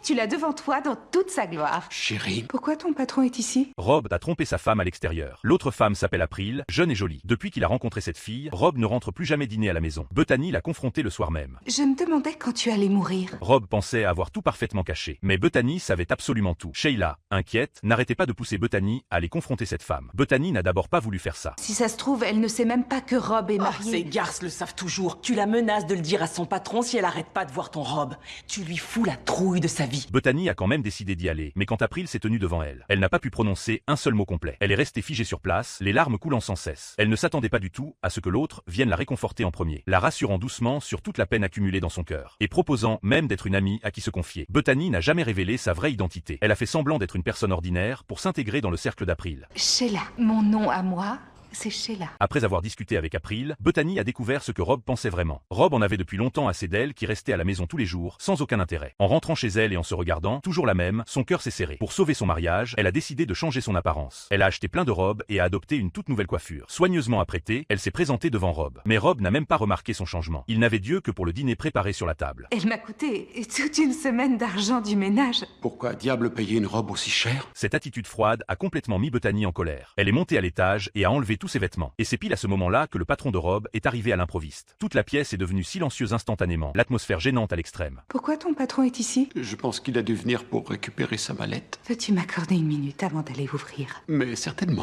Tu l'as devant toi dans toute sa gloire. Chérie. Pourquoi ton patron est ici? Rob a trompé sa femme à l'extérieur. L'autre femme s'appelle April, jeune et jolie. Depuis qu'il a rencontré cette fille, Rob ne rentre plus jamais dîner à la maison. Bethany l'a confronté le soir même. Je me demandais quand tu allais mourir. Rob pensait avoir tout parfaitement caché. Mais Bethany savait absolument tout. Sheila, inquiète, n'arrêtait pas de pousser Bethany à aller confronter cette femme. Bethany n'a d'abord pas voulu faire ça. Si ça se trouve, elle ne sait même pas que Rob est Oh, marié. ces garces le savent toujours. Tu la menaces de le dire à son patron si elle arrête pas de voir ton Rob. Tu lui fous la trouille de sa vie. Bethany a quand même décidé d'y aller, mais quand April s'est tenue devant elle, elle n'a pas pu prononcer un seul mot complet. Elle est restée figée sur place, les larmes coulant sans cesse. Elle ne s'attendait pas du tout à ce que l'autre vienne la réconforter en premier, la rassurant doucement sur toute la peine accumulée dans son cœur, et proposant même d'être une amie à qui se confier. Bethany n'a jamais révélé sa vraie identité. Elle a fait semblant d'être une personne ordinaire pour s'intégrer dans le cercle d'April. Sheila, mon nom à moi, c'est Sheila. Après avoir discuté avec April, Bethany a découvert ce que Rob pensait vraiment. Rob en avait depuis longtemps assez d'elle qui restait à la maison tous les jours, sans aucun intérêt. En rentrant chez elle et en se regardant, toujours la même, son cœur s'est serré. Pour sauver son mariage, elle a décidé de changer son apparence. Elle a acheté plein de robes et a adopté une toute nouvelle coiffure. Soigneusement apprêtée, elle s'est présentée devant Rob. Mais Rob n'a même pas remarqué son changement. Il n'avait Dieu que pour le dîner préparé sur la table. Elle m'a coûté toute une semaine d'argent du ménage. Pourquoi diable payer une robe aussi chère? Cette attitude froide a complètement mis Bethany en colère. Elle est montée à l'étage et a enlevé tous ses vêtements. Et c'est pile à ce moment-là que le patron de Rob est arrivé à l'improviste. Toute la pièce est devenue silencieuse instantanément, l'atmosphère gênante à l'extrême. Pourquoi ton patron est ici? Je pense qu'il a dû venir pour récupérer sa mallette. Peux-tu m'accorder une minute avant d'aller ouvrir? Mais certainement.